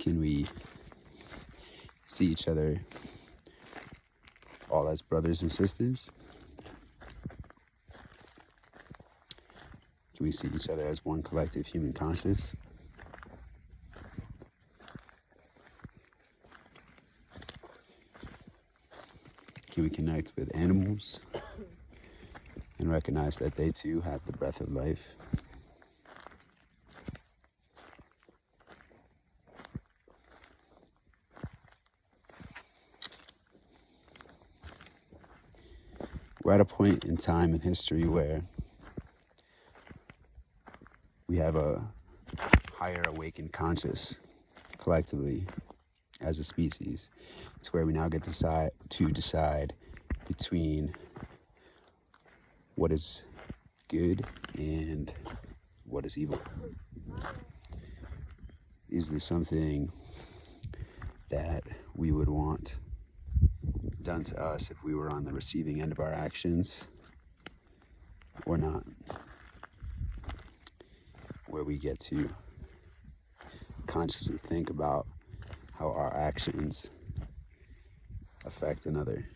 Can we see each other all as brothers and sisters? Can we see each other as one collective human conscious? Can we connect with animals and recognize that they too have the breath of life? We're at a point in time in history where we have a higher awakened conscious collectively as a species. It's where we now get to decide between what is good and what is evil. Is this something that we would want done to us if we were on the receiving end of our actions, or not? Where we get to consciously think about how our actions affect another.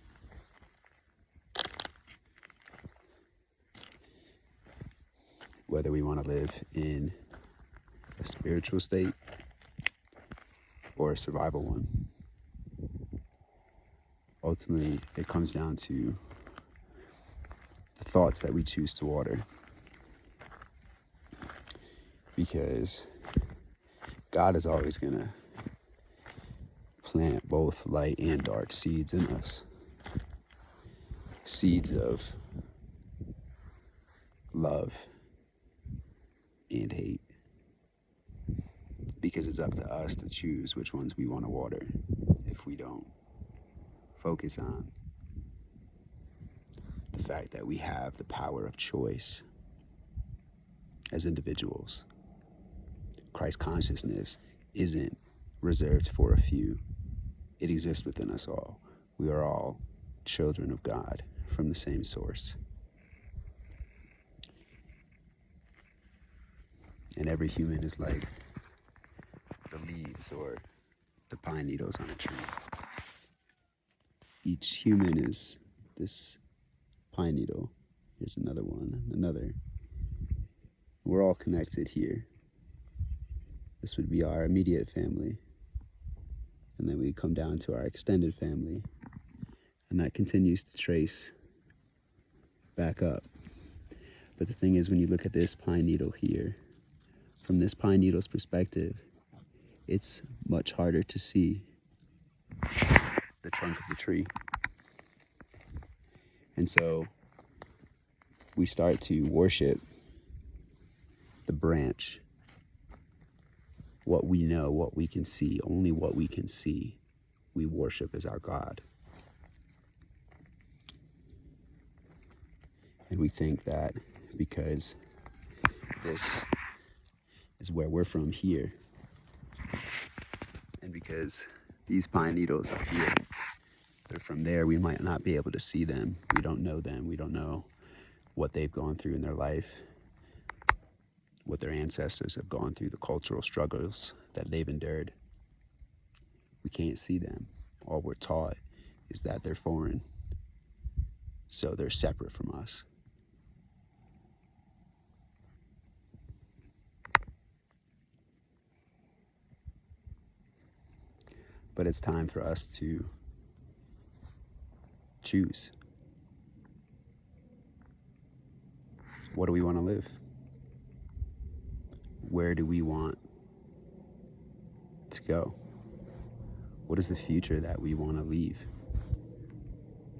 Whether we want to live in a spiritual state or a survival one. Ultimately, it comes down to the thoughts that we choose to water. Because God is always going to plant both light and dark seeds in us. Seeds of love and hate. Because it's up to us to choose which ones we want to water. If we don't focus on the fact that we have the power of choice as individuals. Christ consciousness isn't reserved for a few. It exists within us all. We are all children of God from the same source. And every human is like the leaves or the pine needles on a tree. Each human is this pine needle. Here's another one, another. We're all connected here. This would be our immediate family. And then we come down to our extended family. And that continues to trace back up. But the thing is, when you look at this pine needle here, from this pine needle's perspective, it's much harder to see the trunk of the tree. And so we start to worship the branch. What we know, what we can see, only what we can see, we worship as our God. And we think that because this is where we're from here, and because these pine needles up here, they're from there, we might not be able to see them. We don't know them. We don't know what they've gone through in their life, what their ancestors have gone through, the cultural struggles that they've endured. We can't see them. All we're taught is that they're foreign, so they're separate from us. But it's time for us to choose. What do we want to live? Where do we want to go? What is the future that we want to leave?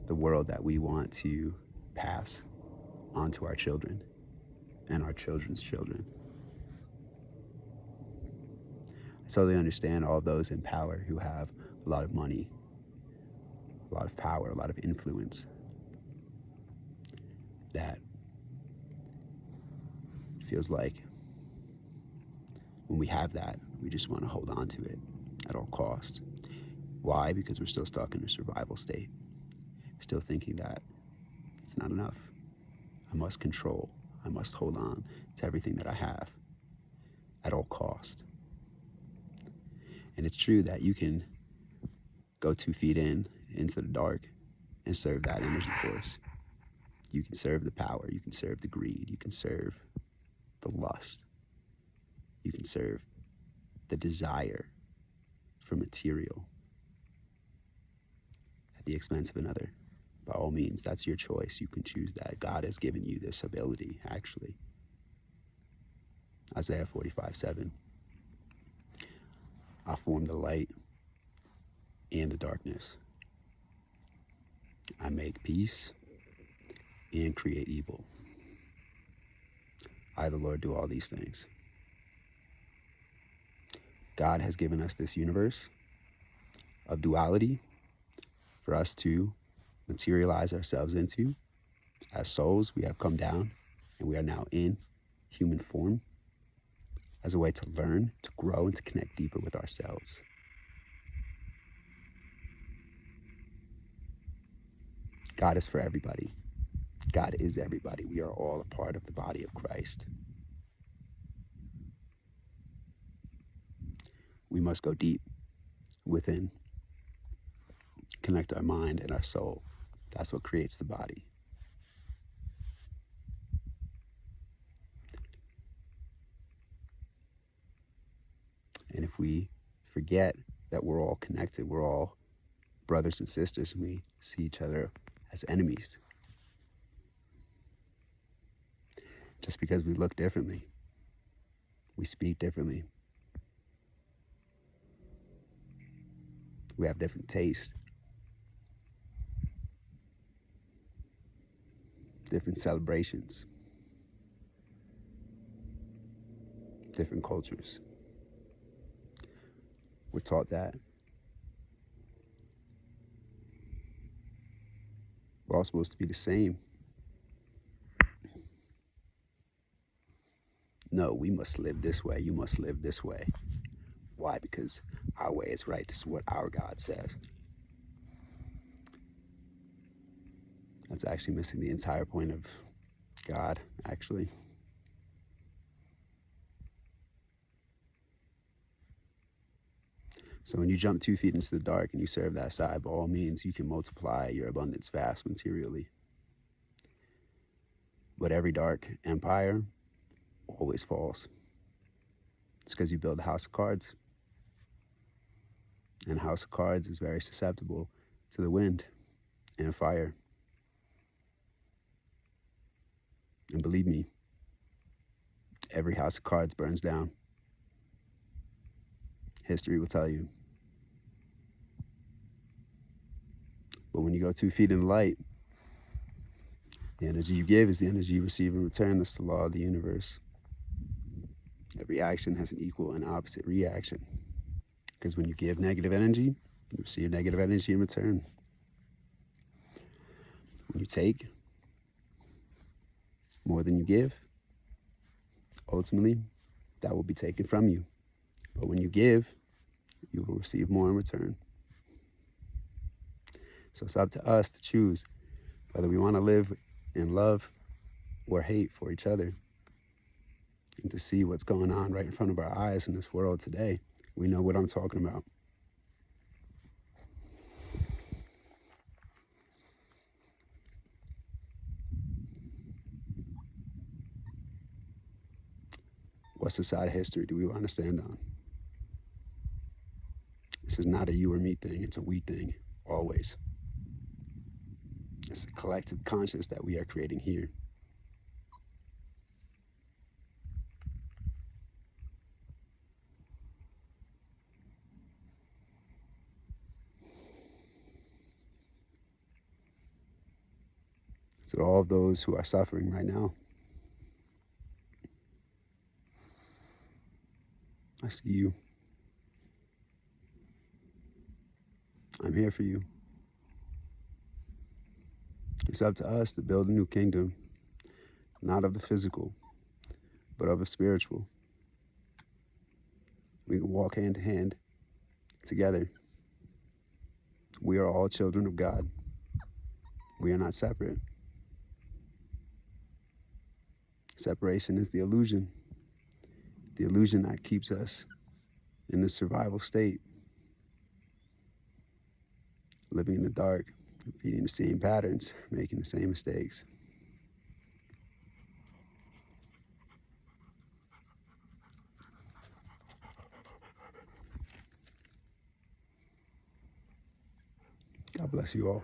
The world that we want to pass on to our children and our children's children. I totally understand all of those in power who have a lot of money, a lot of power, a lot of influence, that feels like when we have that, we just want to hold on to it at all costs. Why? Because we're still stuck in a survival state, still thinking that it's not enough. I must control. I must hold on to everything that I have at all cost. And it's true that you can go 2 feet into the dark and serve that energy force. You can serve the power, you can serve the greed, you can serve the lust, you can serve the desire for material at the expense of another. By all means, that's your choice. You can choose that. God has given you this ability, actually. Isaiah 45:7. I form the light and the darkness. I make peace and create evil. I, the Lord, do all these things. God has given us this universe of duality for us to materialize ourselves into. As souls, we have come down and we are now in human form as a way to learn, to grow, and to connect deeper with ourselves. God is for everybody. God is everybody. We are all a part of the body of Christ. We must go deep within, connect our mind and our soul. That's what creates the body. And if we forget that we're all connected, we're all brothers and sisters, and we see each other as enemies, just because we look differently, we speak differently, we have different tastes, different celebrations, different cultures. We're taught that we're all supposed to be the same. No, we must live this way. You must live this way. Why? Because our way is right. This is what our God says. That's actually missing the entire point of God, actually. So when you jump 2 feet into the dark and you serve that side, by all means, you can multiply your abundance fast materially. But every dark empire always falls. It's because you build a house of cards. And a house of cards is very susceptible to the wind and fire. And believe me, every house of cards burns down. History will tell you. But when you go 2 feet in the light, the energy you give is the energy you receive in return. That's the law of the universe. Every action has an equal and opposite reaction. Because when you give negative energy, you receive negative energy in return. When you take more than you give, ultimately, that will be taken from you. But when you give, you will receive more in return. So it's up to us to choose whether we want to live in love or hate for each other. And to see what's going on right in front of our eyes in this world today, we know what I'm talking about. What side of history do we want to stand on? This is not a you or me thing, it's a we thing, always. It's a collective conscious that we are creating here. So all of those who are suffering right now, I see you. I'm here for you. It's up to us to build a new kingdom, not of the physical, but of the spiritual. We can walk hand in hand together. We are all children of God. We are not separate. Separation is the illusion that keeps us in the survival state, living in the dark, repeating the same patterns, making the same mistakes. God bless you all.